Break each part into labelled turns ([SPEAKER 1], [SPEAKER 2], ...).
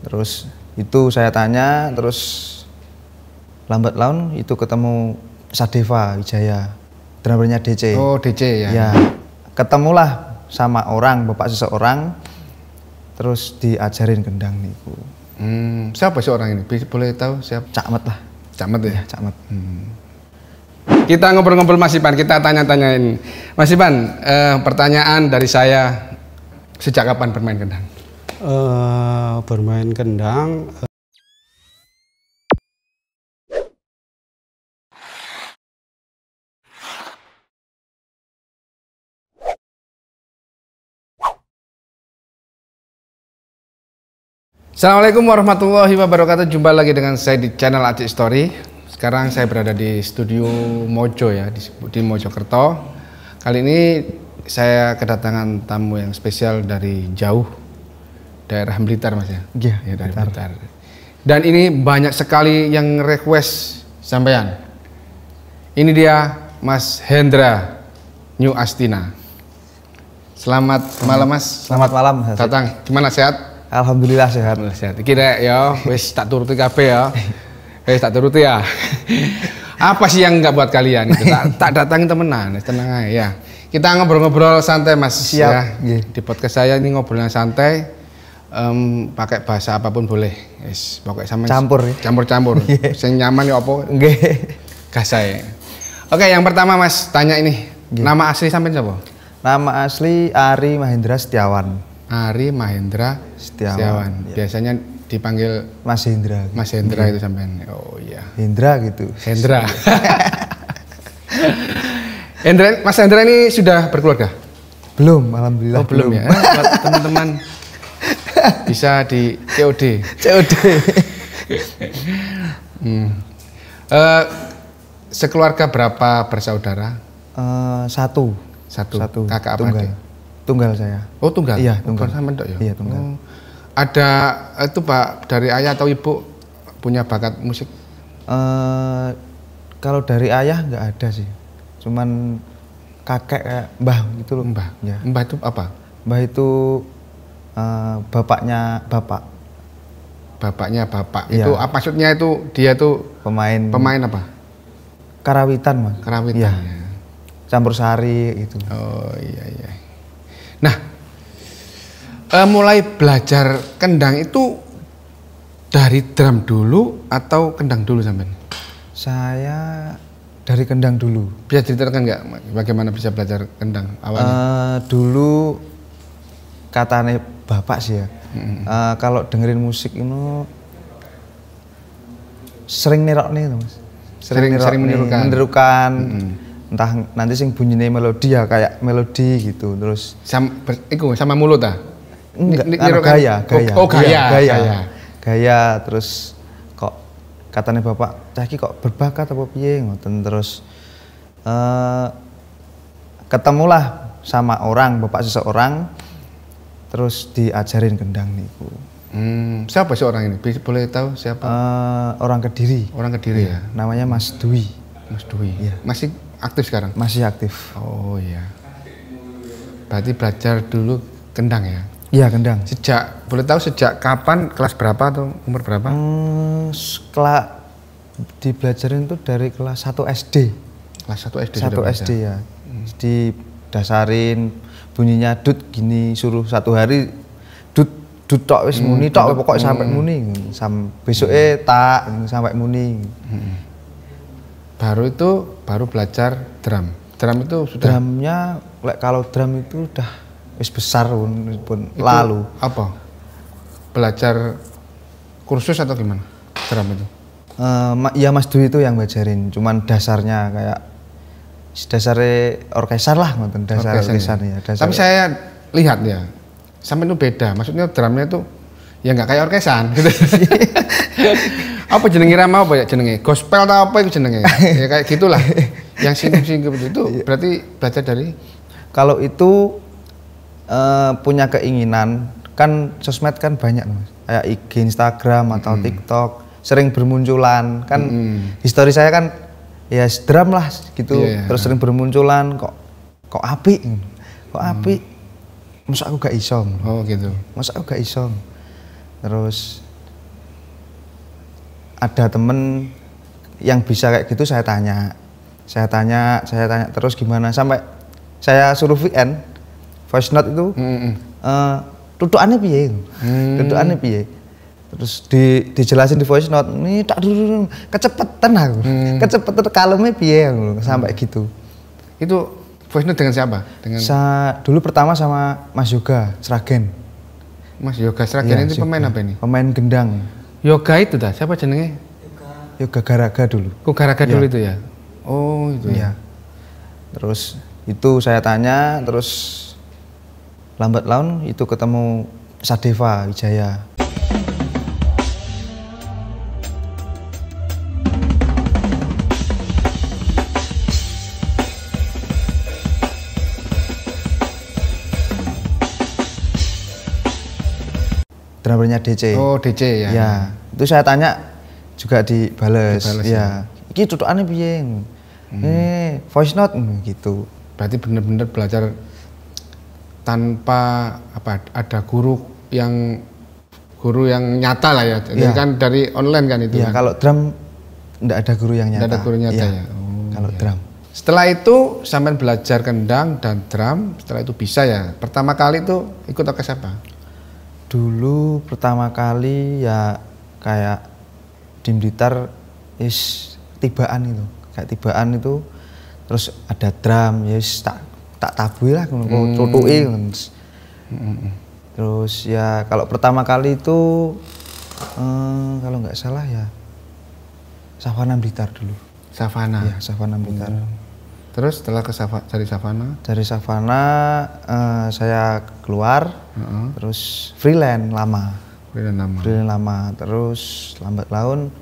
[SPEAKER 1] Terus itu saya tanya, terus lambat laun itu ketemu Sadeva Wijaya, drummernya DC.
[SPEAKER 2] Oh DC ya.
[SPEAKER 1] Ya, ketemulah sama orang, bapak seseorang, terus diajarin gendang niku.
[SPEAKER 2] Siapa sih orang ini? Boleh tahu siapa?
[SPEAKER 1] Cakmet lah.
[SPEAKER 2] Cakmet ya?
[SPEAKER 1] Cakmet.
[SPEAKER 2] Kita ngobrol-ngobrol Mas Ipan, kita tanya-tanyain. Mas Ipan, pertanyaan dari saya, sejak kapan bermain gendang?
[SPEAKER 3] Bermain gendang
[SPEAKER 2] Assalamualaikum warahmatullahi wabarakatuh. Jumpa lagi dengan saya di channel Acik Story. Sekarang saya berada di studio Mojo ya, di Mojokerto. Kali ini saya kedatangan tamu yang spesial dari jauh, daerah Blitar Mas ya?
[SPEAKER 1] Iya,
[SPEAKER 2] ya, dari Blitar. Dan ini banyak sekali yang request sampean. Ini dia Mas Hendra New Astina. Selamat malam Mas.
[SPEAKER 1] Selamat malam.
[SPEAKER 2] Datang. Gimana, sehat?
[SPEAKER 1] Alhamdulillah sehat.
[SPEAKER 2] Sehat. Kira ya, wis tak turuti kabeh ya. Wis tak turuti ya. Apa sih yang nggak buat kalian? Gitu. Tak datangin temenan, tenang aja ya. Kita ngobrol-ngobrol santai Mas.
[SPEAKER 1] Siap.
[SPEAKER 2] Ya. Di podcast saya ini ngobrolnya santai. Pakai bahasa apapun boleh. Yes, pokoknya sama
[SPEAKER 1] Campur ya.
[SPEAKER 2] Campur-campur. Sing nyaman ya apa?
[SPEAKER 1] Nggih.
[SPEAKER 2] Gasai. Oke, yang pertama Mas, tanya ini. Nama asli sampean siapa?
[SPEAKER 1] Nama asli Ari Mahendra Setiawan.
[SPEAKER 2] Ari Mahendra
[SPEAKER 1] Setiawan.
[SPEAKER 2] Ya. Biasanya dipanggil
[SPEAKER 1] Mas Hendra.
[SPEAKER 2] Mas Hendra itu sampean. Oh iya.
[SPEAKER 1] Hendra gitu.
[SPEAKER 2] Hendra. Mas Hendra ini sudah berkeluarga?
[SPEAKER 1] Belum, alhamdulillah.
[SPEAKER 2] Oh, belum ya. Buat teman-teman bisa di COD.
[SPEAKER 1] COD.
[SPEAKER 2] Sekeluarga berapa bersaudara?
[SPEAKER 1] Satu.
[SPEAKER 2] Kakak apa
[SPEAKER 1] tunggal.
[SPEAKER 2] adik?
[SPEAKER 1] Tunggal saya.
[SPEAKER 2] Oh tunggal?
[SPEAKER 1] Iya, tunggal.
[SPEAKER 2] Sama dok ya?
[SPEAKER 1] Iya, tunggal.
[SPEAKER 2] Oh. Ada itu Pak, dari ayah atau ibu punya bakat musik?
[SPEAKER 1] Kalau dari ayah nggak ada sih. Cuman kakek kayak mbah gitu loh.
[SPEAKER 2] Mbah?
[SPEAKER 1] Ya.
[SPEAKER 2] Mbah itu apa?
[SPEAKER 1] Mbah itu bapaknya bapak.
[SPEAKER 2] Bapaknya bapak.
[SPEAKER 1] Iya.
[SPEAKER 2] Itu apa maksudnya itu dia tuh pemain apa?
[SPEAKER 1] Karawitan Mas.
[SPEAKER 2] Karawitan.
[SPEAKER 1] Iya.
[SPEAKER 2] Ya.
[SPEAKER 1] Campur sari gitu.
[SPEAKER 2] Oh iya. Nah, mulai belajar kendang itu dari drum dulu atau kendang dulu sampean?
[SPEAKER 1] Saya dari kendang dulu.
[SPEAKER 2] Bisa ceritakan nggak bagaimana bisa belajar kendang awalnya?
[SPEAKER 1] Dulu katanya bapak sih ya. Kalau dengerin musik ini sering nirok nih Mas.
[SPEAKER 2] Sering
[SPEAKER 1] menirukan. Entah nanti sing bunyinya melodi ya kayak melodi gitu terus
[SPEAKER 2] sama mulut ah?
[SPEAKER 1] Enggak, gaya terus kok katanya bapak caki kok berbakat apa piye ngoten terus ketemulah sama orang bapak seseorang terus diajarin gendang niku.
[SPEAKER 2] Siapa sih orang ini? Boleh tahu siapa?
[SPEAKER 1] Orang Kediri.
[SPEAKER 2] Orang Kediri ya.
[SPEAKER 1] Namanya Mas Dwi.
[SPEAKER 2] Mas Dwi.
[SPEAKER 1] Ya.
[SPEAKER 2] Masih aktif sekarang?
[SPEAKER 1] Masih aktif.
[SPEAKER 2] Oh iya. Berarti belajar dulu kendang ya?
[SPEAKER 1] Iya kendang.
[SPEAKER 2] Boleh tahu sejak kapan, kelas berapa atau umur berapa?
[SPEAKER 1] Dibelajarin itu dari kelas 1 SD.
[SPEAKER 2] Kelas 1 SD.
[SPEAKER 1] 1 SD ya. Didasarin bunyinya dut gini, suruh satu hari dut tok wis muni tok pokoknya sampai muni. Besoknya tak sampai muni.
[SPEAKER 2] Baru belajar drum. Drum itu sudah.
[SPEAKER 1] Drumnya kalau drum itu udah wis besar pun lalu.
[SPEAKER 2] Apa? Belajar kursus atau gimana? Drum itu?
[SPEAKER 1] Iya Mas Dwi itu yang ngajarin. Cuman dasarnya kayak dasarnya orkesan lah nonton dasar orkesan ya.
[SPEAKER 2] Tapi saya lihat ya, sampai itu beda. Maksudnya drumnya itu ya nggak kayak orkesan. Gitu. Apa jenenge rama apa ya jenenge? Gospel atau apa itu jenenge? Ya kayak gitulah. Yang singgung-singgung itu berarti belajar dari
[SPEAKER 1] kalau itu punya keinginan kan sosmed kan banyak Mas. Kayak IG, Instagram atau TikTok sering bermunculan kan histori saya kan ya drum lah gitu terus sering bermunculan kok apik masa aku gak iso
[SPEAKER 2] oh gitu
[SPEAKER 1] masa aku gak iso terus ada temen yang bisa kayak gitu saya tanya terus gimana sampai saya suruh VN voice note itu tutukannya piye tutukannya piye terus dijelasin di voice note ini tak dulu kecepetan aku kecepetan kalemnya piye sampai gitu.
[SPEAKER 2] Itu voice note dengan siapa?
[SPEAKER 1] Dulu pertama sama Mas Yoga Sragen.
[SPEAKER 2] Mas Yoga Sragen itu pemain apa ini?
[SPEAKER 1] Pemain gendang.
[SPEAKER 2] Yoga itu dah, siapa jenenge?
[SPEAKER 1] Yoga Garaga dulu.
[SPEAKER 2] Oh Garaga dulu itu ya? Oh itu ya.
[SPEAKER 1] Terus itu saya tanya, terus lambat laun itu ketemu Sadeva Wijaya. Drummernya DC.
[SPEAKER 2] Oh DC ya.
[SPEAKER 1] Ya, itu saya tanya juga dibales ya. Iki tutukannya piye? Voice note gitu.
[SPEAKER 2] Berarti benar-benar belajar tanpa ada guru yang nyata lah ya. Jadi kan dari online kan itu.
[SPEAKER 1] Iya,
[SPEAKER 2] kan?
[SPEAKER 1] Kalau drum enggak ada guru yang nyata.
[SPEAKER 2] Enggak ada guru nyata ya.
[SPEAKER 1] Kalau drum.
[SPEAKER 2] Setelah itu sampean belajar kendang dan drum, setelah itu bisa ya. Pertama kali itu ikut orkes apa?
[SPEAKER 1] Dulu pertama kali ya kayak di Blitar tibaan itu, kayak tibaan itu terus ada drum ya tak tabui lah tutuki terus ya kalau pertama kali itu kalau nggak salah ya Savana Blitar dulu.
[SPEAKER 2] Savana.
[SPEAKER 1] Ya, Savana Blitar.
[SPEAKER 2] Terus setelah dari Savana
[SPEAKER 1] saya keluar terus freelance lama terus lambat laun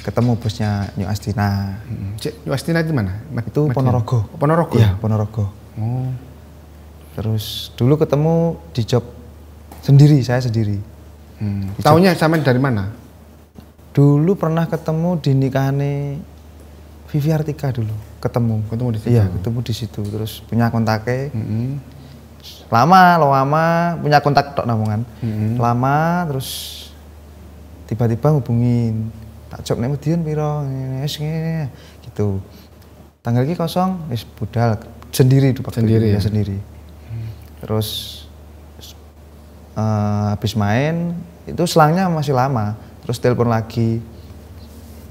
[SPEAKER 1] ketemu bosnya New Astina.
[SPEAKER 2] New Astina itu mana?
[SPEAKER 1] Itu Ponorogo.
[SPEAKER 2] Ponorogo?
[SPEAKER 1] Iya, Ponorogo. Oh. Terus dulu ketemu di job saya sendiri.
[SPEAKER 2] Taunya sampean dari mana?
[SPEAKER 1] Dulu pernah ketemu di nikahane Vivi Artika dulu. Ketemu
[SPEAKER 2] di situ.
[SPEAKER 1] Iya, ketemu di situ. Terus punya kontaknya. Lama punya kontak tok namungan. Lama terus tiba-tiba hubungin. Tak job nek Medion piro? Ngene gitu. Tanggal iki kosong, wis budal sendiri
[SPEAKER 2] sendiri.
[SPEAKER 1] Ya sendiri. Terus habis main itu selangnya masih lama. Terus telepon lagi.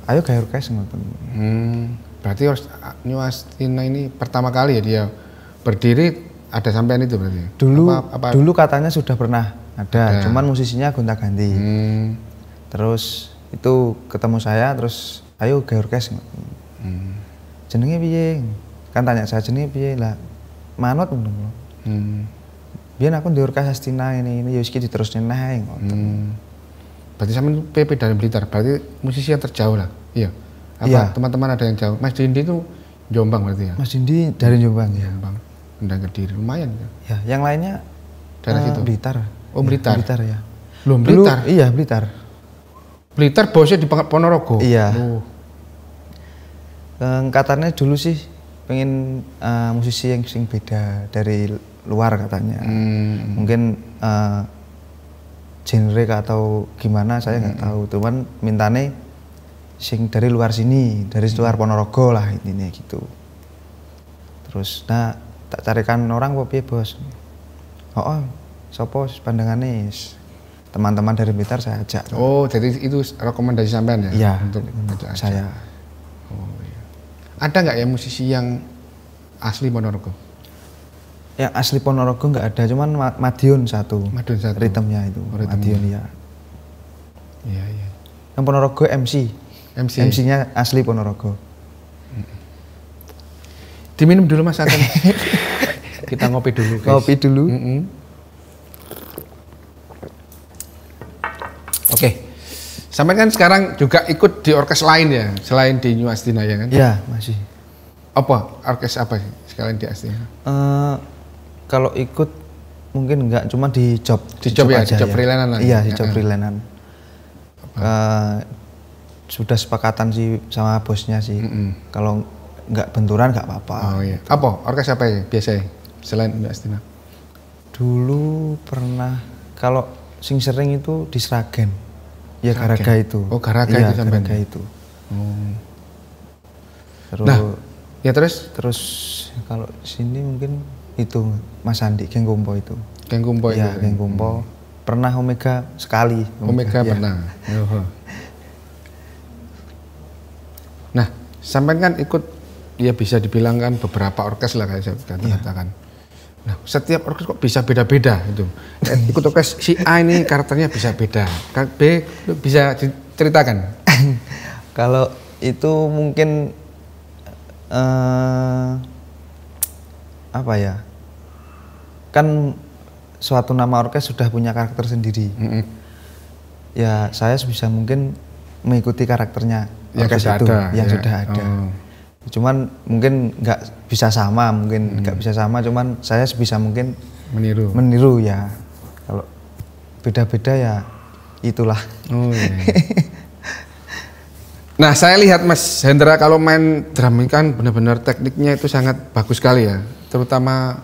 [SPEAKER 1] Ayo gawe orkes ngoten.
[SPEAKER 2] Berarti New Astina ini pertama kali ya dia berdiri ada sampean itu berarti?
[SPEAKER 1] Dulu katanya sudah pernah ada. Cuman musisinya gonta-ganti. Terus itu ketemu saya terus ayo gawe orkes. Jenenge piye? Kan tanya saya jenenge piye lah. Manut ngono. Biyen aku di orkes Astina ini ya iki diterusne neh ngoten.
[SPEAKER 2] Berarti sampean PP dari Blitar, berarti musisi yang terjauh lah. Iya. Apa teman-teman ada yang jauh? Mas Dindi itu Jombang berarti ya?
[SPEAKER 1] Mas Dindi dari Jombang ya.
[SPEAKER 2] Jombang. Kendang Kediri lumayan ya.
[SPEAKER 1] Ya, yang lainnya
[SPEAKER 2] daerah situ.
[SPEAKER 1] Blitar.
[SPEAKER 2] Oh, Blitar.
[SPEAKER 1] Blitar ya.
[SPEAKER 2] Belum Blitar.
[SPEAKER 1] Iya, Blitar.
[SPEAKER 2] Blitar bosnya di Ponorogo.
[SPEAKER 1] Iya. Katanya dulu sih pengen musisi yang sing beda dari luar katanya. Mungkin genre atau gimana saya nggak tahu. Cuman mintane sing dari luar sini, dari luar Ponorogo lah intinya gitu. Terus tak carikan orang kok piye bos? Sopo pandangannya teman-teman dari Blitar saya ajak.
[SPEAKER 2] Oh, jadi itu rekomendasi sampean ya?
[SPEAKER 1] Iya,
[SPEAKER 2] untuk
[SPEAKER 1] saya.
[SPEAKER 2] Oh iya. Ada nggak ya musisi yang asli Ponorogo?
[SPEAKER 1] Yang asli Ponorogo nggak ada, cuman Madiun satu. Ritmenya itu. Madiun ya.
[SPEAKER 2] Iya.
[SPEAKER 1] Yang Ponorogo MC-nya asli Ponorogo.
[SPEAKER 2] Diminum dulu Mas akan. Kita ngopi dulu guys.
[SPEAKER 1] Ngopi dulu.
[SPEAKER 2] Oke. Sampai kan sekarang juga ikut di orkes lain ya, selain di New Astina ya kan?
[SPEAKER 1] Iya, masih.
[SPEAKER 2] Apa? Orkes apa sih sekalian di Astina?
[SPEAKER 1] Kalau ikut mungkin enggak, cuma di job.
[SPEAKER 2] Di job ya, di job freelance-an lah.
[SPEAKER 1] Iya, di job freelance-an. Sudah sepakatan sih sama bosnya sih. Kalau nggak benturan nggak apa-apa.
[SPEAKER 2] Oh iya. Apa? Orkes apa ya biasanya selain New Astina?
[SPEAKER 1] Dulu pernah, kalau sing sering itu di Sragen. Ya Garaga itu.
[SPEAKER 2] Oh Garaga
[SPEAKER 1] iya,
[SPEAKER 2] itu sampai.
[SPEAKER 1] Garaga itu. Terus,
[SPEAKER 2] Nah, ya
[SPEAKER 1] terus kalau sini mungkin itu Mas Andi Geng Kompo itu.
[SPEAKER 2] Geng Kompo
[SPEAKER 1] ya,
[SPEAKER 2] itu.
[SPEAKER 1] Geng Kompo. Pernah Omega sekali.
[SPEAKER 2] Omega
[SPEAKER 1] ya.
[SPEAKER 2] pernah. Nah, sampai kan ikut ya bisa dibilang kan beberapa orkes lah kayak saya katakan. Nah, setiap orkes kok bisa beda-beda itu. Ikut orkes si A ini karakternya bisa beda. B bisa diceritakan.
[SPEAKER 1] Kalau itu mungkin apa ya? Kan suatu nama orkes sudah punya karakter sendiri. Ya, saya sebisa mungkin mengikuti karakternya
[SPEAKER 2] yang
[SPEAKER 1] orkes
[SPEAKER 2] sudah
[SPEAKER 1] itu,
[SPEAKER 2] ada,
[SPEAKER 1] yang
[SPEAKER 2] ya.
[SPEAKER 1] sudah ada. Cuman mungkin nggak bisa sama, cuman saya sebisa mungkin meniru ya. Kalau beda-beda ya itulah.
[SPEAKER 2] Oh iya. Nah, saya lihat Mas Hendra kalau main drum ini kan benar-benar tekniknya itu sangat bagus sekali ya, terutama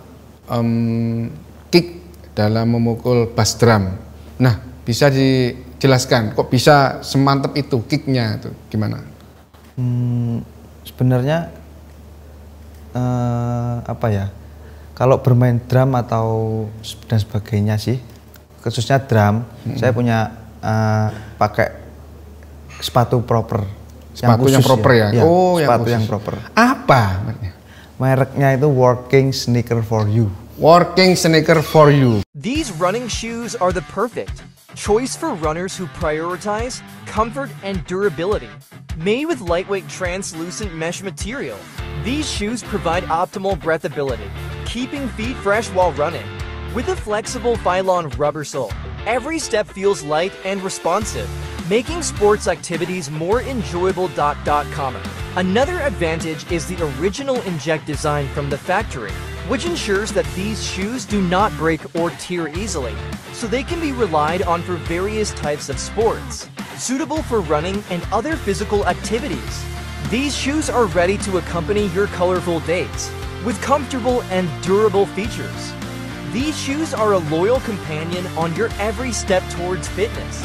[SPEAKER 2] kick dalam memukul bass drum. Nah, bisa dijelaskan kok bisa semantap itu kicknya itu gimana?
[SPEAKER 1] Sebenarnya apa ya, kalau bermain drum atau dan sebagainya sih, khususnya drum, saya punya pakai sepatu proper.
[SPEAKER 2] Sepatu yang proper ya?
[SPEAKER 1] Ya,
[SPEAKER 2] oh,
[SPEAKER 1] sepatu yang proper.
[SPEAKER 2] Apa?
[SPEAKER 1] Mereknya itu Working Sneaker for You.
[SPEAKER 2] Working Sneaker for You.
[SPEAKER 3] These running shoes are the perfect choice for runners who prioritize comfort and durability. Made with lightweight translucent mesh material, these shoes provide optimal breathability, keeping feet fresh while running. With a flexible Phylon rubber sole, every step feels light and responsive, making sports activities more enjoyable. Another advantage is the original inject design from the factory, which ensures that these shoes do not break or tear easily, so they can be relied on for various types of sports, suitable for running and other physical activities. These shoes are ready to accompany your colorful days, with comfortable and durable features. These shoes are a loyal companion on your every step towards fitness.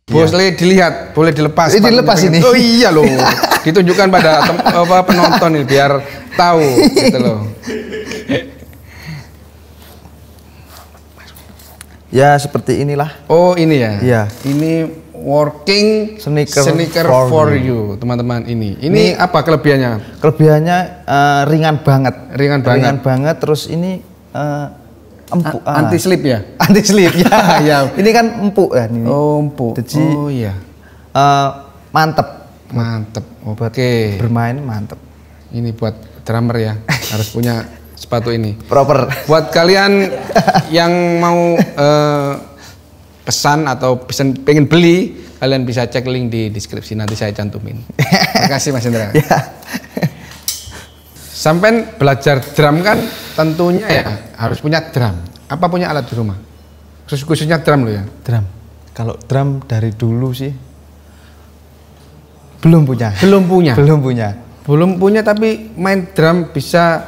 [SPEAKER 2] Boleh dilihat, boleh dilepas.
[SPEAKER 1] Dilepas ini.
[SPEAKER 2] Oh iya loh, ditunjukkan pada penonton ini biar tahu gitu loh.
[SPEAKER 1] Ya seperti inilah.
[SPEAKER 2] Oh ini ya.
[SPEAKER 1] Iya.
[SPEAKER 2] Ini Working Sneaker for you, teman-teman ini. Ini apa kelebihannya?
[SPEAKER 1] Kelebihannya ringan banget.
[SPEAKER 2] Ringan
[SPEAKER 1] banget. Terus ini empuk.
[SPEAKER 2] Anti slip ya?
[SPEAKER 1] Anti slip ya.
[SPEAKER 2] Ya.
[SPEAKER 1] Ini kan empuk ya. Ini.
[SPEAKER 2] Oh empuk.
[SPEAKER 1] Jadi,
[SPEAKER 2] oh iya.
[SPEAKER 1] Mantep.
[SPEAKER 2] Oke.
[SPEAKER 1] Bermain mantep.
[SPEAKER 2] Ini buat drummer ya. Harus punya sepatu ini.
[SPEAKER 1] Proper.
[SPEAKER 2] Buat kalian yang mau pesan atau pengen beli, kalian bisa cek link di deskripsi, nanti saya cantumin. Terima kasih Mas Hendra.
[SPEAKER 1] Ya.
[SPEAKER 2] Sampai belajar drum kan tentunya ya harus punya drum. Apa punya alat di rumah? Khususnya drum lo ya?
[SPEAKER 1] Drum. Kalau drum dari dulu sih belum punya. Belum punya tapi main drum bisa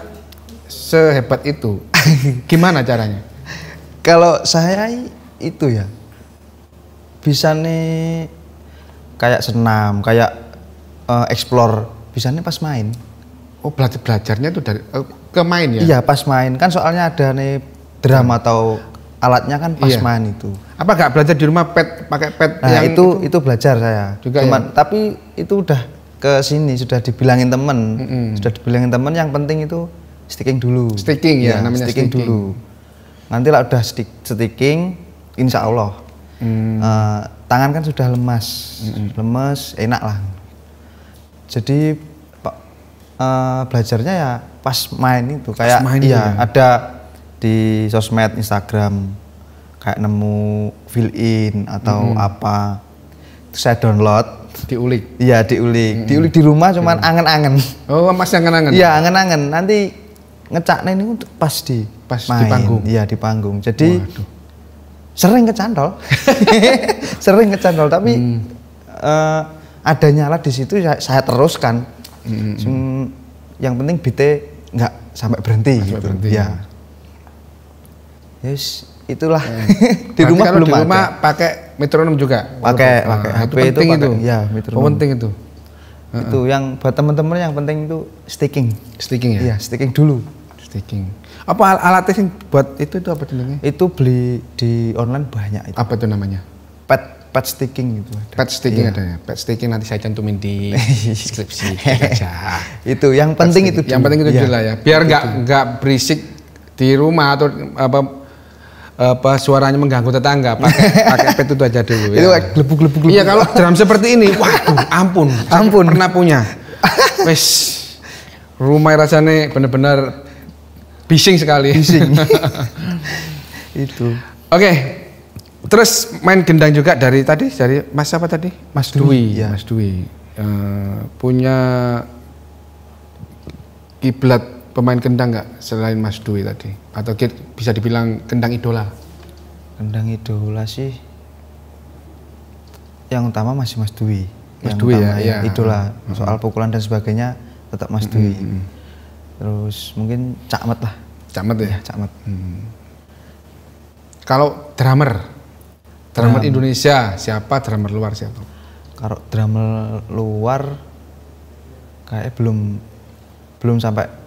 [SPEAKER 1] sehebat itu. Gimana caranya? Kalau saya itu ya bisa nih kayak senam, kayak explore, bisa nih pas main.
[SPEAKER 2] Oh belajarnya itu dari ke main ya?
[SPEAKER 1] Iya pas main, kan soalnya ada nih drum atau alatnya kan pas main itu.
[SPEAKER 2] Apa gak belajar di rumah pakai pad
[SPEAKER 1] yang itu belajar saya.
[SPEAKER 2] Juga
[SPEAKER 1] cuman
[SPEAKER 2] ya?
[SPEAKER 1] Tapi itu udah ke sini sudah dibilangin temen, yang penting itu sticking dulu.
[SPEAKER 2] Sticking ya, namanya
[SPEAKER 1] sticking dulu. Nanti lah udah sticking, insya Allah. Tangan kan sudah lemas, enak lah. Jadi belajarnya ya pas main itu kayak ada di sosmed Instagram kayak nemu fill in atau apa, terus saya download,
[SPEAKER 2] diulik
[SPEAKER 1] di rumah cuman angen-angen.
[SPEAKER 2] Oh masih angen-angen?
[SPEAKER 1] Iya angen-angen, nanti ngecaknya ini pas di
[SPEAKER 2] panggung.
[SPEAKER 1] Iya di panggung. Jadi sering kecantol, tapi adanya alat di situ saya teruskan. yang penting beatnya nggak sampai berhenti
[SPEAKER 2] Sampai
[SPEAKER 1] gitu.
[SPEAKER 2] berhenti.
[SPEAKER 1] Ya. Yes, itulah. Di
[SPEAKER 2] Berarti
[SPEAKER 1] rumah
[SPEAKER 2] kalau
[SPEAKER 1] belum
[SPEAKER 2] di rumah
[SPEAKER 1] ada.
[SPEAKER 2] pakai metronom juga.
[SPEAKER 1] Pakai
[SPEAKER 2] Nah,
[SPEAKER 1] HP
[SPEAKER 2] itu penting
[SPEAKER 1] pakai,
[SPEAKER 2] itu.
[SPEAKER 1] ya, metronom.
[SPEAKER 2] Oh, penting itu.
[SPEAKER 1] Itu yang buat teman-teman yang penting itu sticking.
[SPEAKER 2] Sticking ya.
[SPEAKER 1] Iya, sticking dulu.
[SPEAKER 2] Sticking. Apa alatnya sih buat itu apa namanya?
[SPEAKER 1] Itu beli di online banyak itu.
[SPEAKER 2] Apa itu namanya?
[SPEAKER 1] Pad sticking gitu ada.
[SPEAKER 2] Pad sticking
[SPEAKER 1] Iya.
[SPEAKER 2] ada ya. Pad sticking nanti saya cantumin di deskripsi aja.
[SPEAKER 1] Itu yang penting itu
[SPEAKER 2] Yang
[SPEAKER 1] dulu.
[SPEAKER 2] penting itu
[SPEAKER 1] Iya.
[SPEAKER 2] dulu lah ya. Biar nggak berisik di rumah atau apa suaranya mengganggu tetangga. Pakai pad itu aja dulu.
[SPEAKER 1] Itu
[SPEAKER 2] ya.
[SPEAKER 1] gelebuk-gelebuk.
[SPEAKER 2] Iya kalau drum seperti ini, waduh, ampun. Saya pernah punya. Wes, rumah rasanya benar-benar bising sekali.
[SPEAKER 1] Bising. Itu.
[SPEAKER 2] Oke. Terus main gendang juga dari Mas apa tadi? Mas Dwi.
[SPEAKER 1] Ya.
[SPEAKER 2] Mas Dwi. Punya kiblat pemain gendang nggak selain Mas Dwi tadi? Atau bisa dibilang gendang idola?
[SPEAKER 1] Gendang idola sih. Yang utama masih Mas Dwi.
[SPEAKER 2] Mas
[SPEAKER 1] Yang
[SPEAKER 2] Dwi
[SPEAKER 1] utama
[SPEAKER 2] ya, iya.
[SPEAKER 1] idola. Soal pukulan dan sebagainya tetap Mas Dwi. Terus mungkin Cakmet lah.
[SPEAKER 2] Camet ya?
[SPEAKER 1] Ya, Cakmet.
[SPEAKER 2] Kalau drummer Indonesia siapa? Drummer luar siapa?
[SPEAKER 1] Kalau drummer luar kayak belum sampai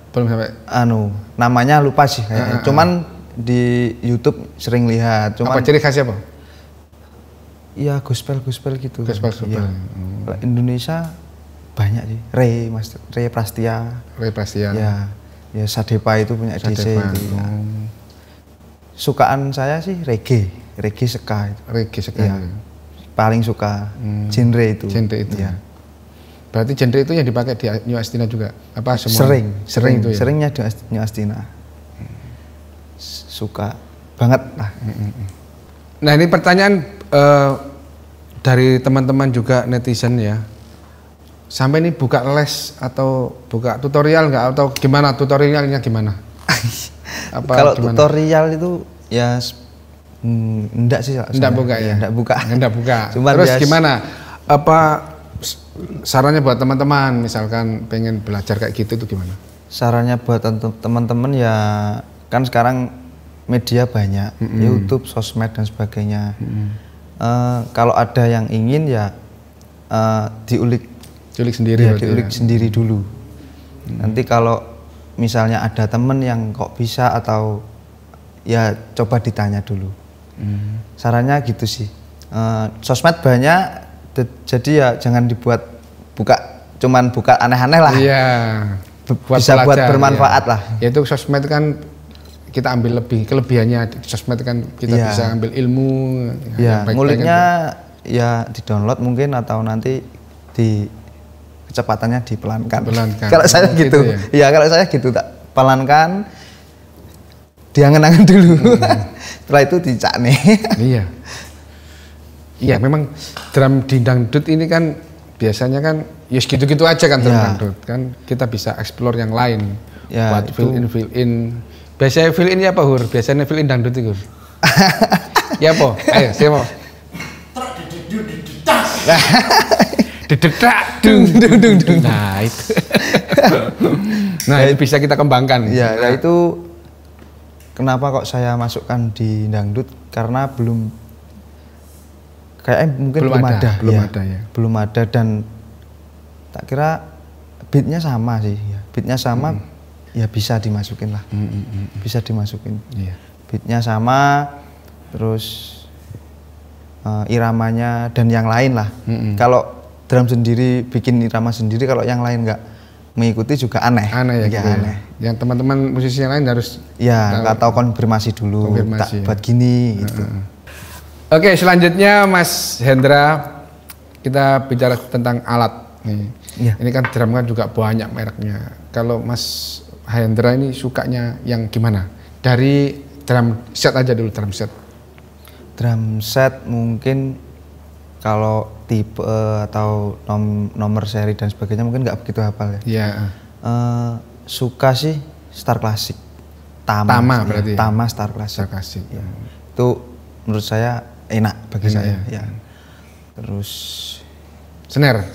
[SPEAKER 1] namanya lupa sih kayaknya. Cuman di YouTube sering lihat. Cuman
[SPEAKER 2] Apa ciri khasnya apa?
[SPEAKER 1] iya gospel gitu.
[SPEAKER 2] Gospel.
[SPEAKER 1] Iya. Kalau Indonesia banyak sih. Ray Prastia.
[SPEAKER 2] Ray Prasetya.
[SPEAKER 1] Ya Sadepa itu punya DC
[SPEAKER 2] Sadepa.
[SPEAKER 1] itu. Ya. Sukaan saya sih reggae ska itu.
[SPEAKER 2] Reggae sekali.
[SPEAKER 1] Iya. Paling suka genre itu.
[SPEAKER 2] Genre itu.
[SPEAKER 1] Iya.
[SPEAKER 2] Berarti genre itu yang dipakai di New Astina juga? Apa semua?
[SPEAKER 1] Sering
[SPEAKER 2] itu ya?
[SPEAKER 1] seringnya di New Astina. Suka banget lah.
[SPEAKER 2] Nah ini pertanyaan dari teman-teman juga netizen ya. Sampai ini buka les atau buka tutorial nggak atau gimana tutorialnya gimana?
[SPEAKER 1] Kalau tutorial itu ya enggak sih.
[SPEAKER 2] Enggak buka ya?
[SPEAKER 1] Enggak buka.
[SPEAKER 2] Enggak buka.
[SPEAKER 1] Cuman
[SPEAKER 2] terus gimana? Apa sarannya buat teman-teman misalkan pengen belajar kayak gitu itu gimana?
[SPEAKER 1] Sarannya buat teman-teman ya kan sekarang media banyak, YouTube, sosmed dan sebagainya. Kalau ada yang ingin ya diulik
[SPEAKER 2] sendiri.
[SPEAKER 1] ya, diulik sendiri dulu. Nanti kalau misalnya ada temen yang kok bisa atau ya coba ditanya dulu. Sarannya gitu sih. Sosmed banyak, jadi ya jangan cuman buka aneh-aneh lah.
[SPEAKER 2] Iya.
[SPEAKER 1] Bisa buat bermanfaat lah.
[SPEAKER 2] Ya itu sosmed kan kita ambil kelebihannya sosmed kan kita bisa ambil ilmu.
[SPEAKER 1] Ya, nguliknya ya di download mungkin atau nanti kecepatannya dipelankan. Kalau saya gitu, ya kalau saya gitu tak pelankan, diangen-angen dulu. Setelah itu dicak nih.
[SPEAKER 2] Iya, memang drum di dangdut ini kan biasanya kan ya gitu-gitu aja kan drum dangdut kan kita bisa explore yang lain buat fill in. Biasanya fill in ya apa Hur? Biasanya fill in dangdut itu. Ya apa? Ayo, siapa? Dededak dung. Nah itu. Nah itu bisa kita kembangkan.
[SPEAKER 1] Ya, itu kenapa kok saya masukkan di dangdut karena mungkin belum ada ya. Belum ada dan tak kira beatnya sama sih ya. Beatnya sama ya bisa dimasukin lah. Bisa dimasukin. Beatnya sama terus iramanya dan yang lain lah. Kalau drum sendiri bikin irama sendiri, kalau yang lain nggak mengikuti juga aneh.
[SPEAKER 2] Aneh ya, gitu aneh. Yang teman-teman musisi yang lain harus
[SPEAKER 1] atau konfirmasi dulu. Buat gini gitu.
[SPEAKER 2] Oke, selanjutnya Mas Hendra, kita bicara tentang alat nih. Ini kan drum kan juga banyak mereknya. Kalau Mas Hendra ini sukanya yang gimana? Dari drum set aja dulu, drum set.
[SPEAKER 1] Drum set mungkin kalau tipe atau nomor seri dan sebagainya mungkin nggak begitu hafal ya.
[SPEAKER 2] Iya.
[SPEAKER 1] Suka sih Star Classic.
[SPEAKER 2] Tama berarti.
[SPEAKER 1] Tama Star Classic.
[SPEAKER 2] Star Classic.
[SPEAKER 1] Ya. Itu menurut saya enak bagi saya. Ya. Terus
[SPEAKER 2] snare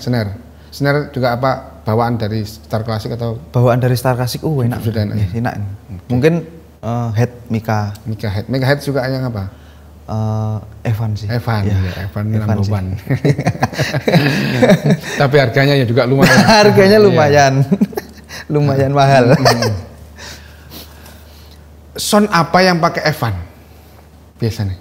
[SPEAKER 2] juga apa? bawaan dari Star Classic atau
[SPEAKER 1] Bawaan dari Star Classic, enak.
[SPEAKER 2] Sudah enak.
[SPEAKER 1] Ya, enak. Mungkin head Mika.
[SPEAKER 2] Mika Head suka yang apa?
[SPEAKER 1] Evan sih.
[SPEAKER 2] Evan,
[SPEAKER 1] ya.
[SPEAKER 2] Evan ini
[SPEAKER 1] Evan
[SPEAKER 2] number
[SPEAKER 1] sih.
[SPEAKER 2] one. Tapi harganya ya juga lumayan.
[SPEAKER 1] Harganya lumayan. Lumayan mahal.
[SPEAKER 2] Sound apa yang pakai Evan biasanya?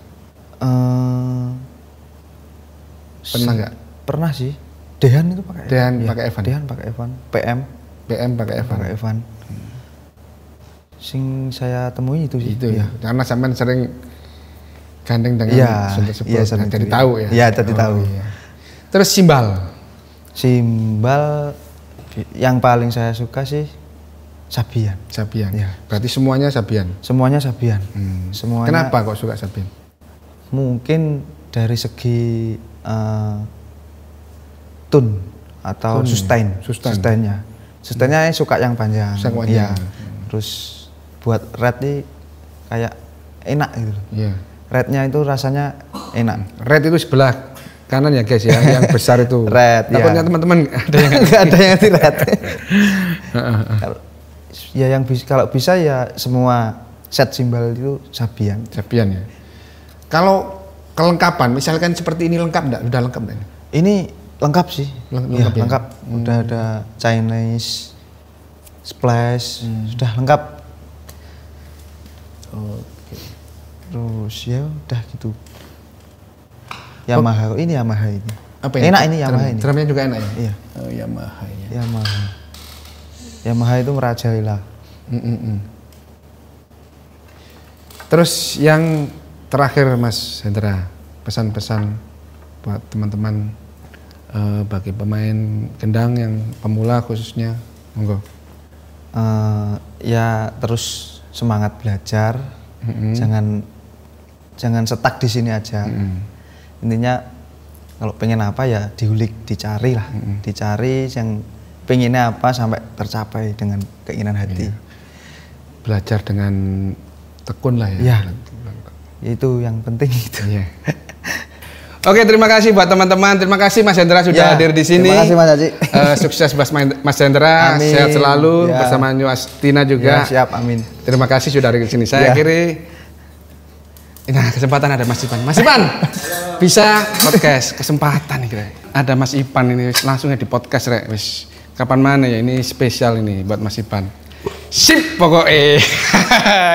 [SPEAKER 2] Pernah nggak?
[SPEAKER 1] Pernah sih. Dehan itu pakai
[SPEAKER 2] Dehan pakai Evan.
[SPEAKER 1] Dehan pakai Evan. PM
[SPEAKER 2] pakai Evan.
[SPEAKER 1] pakai Evan. Sing saya temui itu sih.
[SPEAKER 2] Itu ya. Karena sampean sering gandeng dengan sound tersebut.
[SPEAKER 1] Iya,
[SPEAKER 2] jadi tahu ya.
[SPEAKER 1] Iya, jadi tahu.
[SPEAKER 2] Iya. Terus simbal.
[SPEAKER 1] Simbal yang paling saya suka sih Sabian.
[SPEAKER 2] Sabian.
[SPEAKER 1] Ya.
[SPEAKER 2] Berarti semuanya Sabian.
[SPEAKER 1] Semuanya Sabian. Semuanya.
[SPEAKER 2] Kenapa kok suka Sabian?
[SPEAKER 1] Mungkin dari segi tune atau sustainnya suka yang panjang. Iya. Terus buat red nih kayak enak gitu.
[SPEAKER 2] Iya.
[SPEAKER 1] Rednya itu rasanya enak.
[SPEAKER 2] Red itu sebelah kanan ya guys ya, yang besar itu.
[SPEAKER 1] Red.
[SPEAKER 2] Takutnya
[SPEAKER 1] ya.
[SPEAKER 2] teman-teman ada yang
[SPEAKER 1] nggak ada yang di red. Ya yang kalau bisa ya semua set simbal itu Sabian.
[SPEAKER 2] Sabian ya. Kalau kelengkapan, misalkan seperti ini lengkap enggak? Udah lengkap enggak?
[SPEAKER 1] Ini lengkap sih.
[SPEAKER 2] Lengkap. Ya?
[SPEAKER 1] Lengkap. Udah ada Chinese splash, sudah lengkap.
[SPEAKER 2] Oke.
[SPEAKER 1] Terus ya udah gitu. Yamaha ini.
[SPEAKER 2] Apa ini?
[SPEAKER 1] Enak ini Yamaha ini.
[SPEAKER 2] Drumnya juga enak ya?
[SPEAKER 1] Iya.
[SPEAKER 2] Oh, Yamaha ya.
[SPEAKER 1] Yamaha itu merajalela.
[SPEAKER 2] Terus yang terakhir Mas Hendra, pesan-pesan buat teman-teman bagi pemain gendang yang pemula khususnya, monggo.
[SPEAKER 1] Ya terus semangat belajar, jangan stuck di sini aja. Intinya kalau pengen apa ya diulik, dicari lah, dicari yang pengennya apa sampai tercapai dengan keinginan hati.
[SPEAKER 2] Iya. Belajar dengan tekun lah ya.
[SPEAKER 1] Itu yang penting itu.
[SPEAKER 2] Iya. Oke, terima kasih buat teman-teman. Terima kasih Mas Hendra sudah hadir di sini.
[SPEAKER 1] Terima kasih Mas Haji.
[SPEAKER 2] Sukses Mas Hendra,
[SPEAKER 1] amin.
[SPEAKER 2] Sehat selalu bersama Nyu Astina juga.
[SPEAKER 1] Ya, siap, amin.
[SPEAKER 2] Terima kasih sudah hadir di sini. Saya kiri. Nah, kesempatan ada Mas Ipan. Mas Ipan bisa podcast kesempatan nih kira. Ada Mas Ipan ini langsung di podcast rek. Wis kapan mana ya ini spesial ini buat Mas Ipan. Sip pokoknya.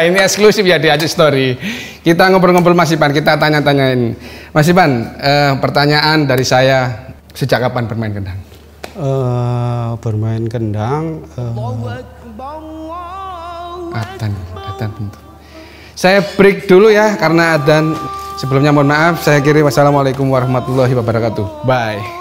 [SPEAKER 2] Ini eksklusif ya di Acik Story. Kita ngobrol-ngobrol Mas Ipan, kita tanya-tanyain. Mas Ipan, pertanyaan dari saya, sejak kapan bermain kendang?
[SPEAKER 4] Bermain kendang.
[SPEAKER 2] Adzan bentuk. Saya break dulu ya karena adzan. Sebelumnya mohon maaf, saya kiri wassalamualaikum warahmatullahi wabarakatuh. Bye.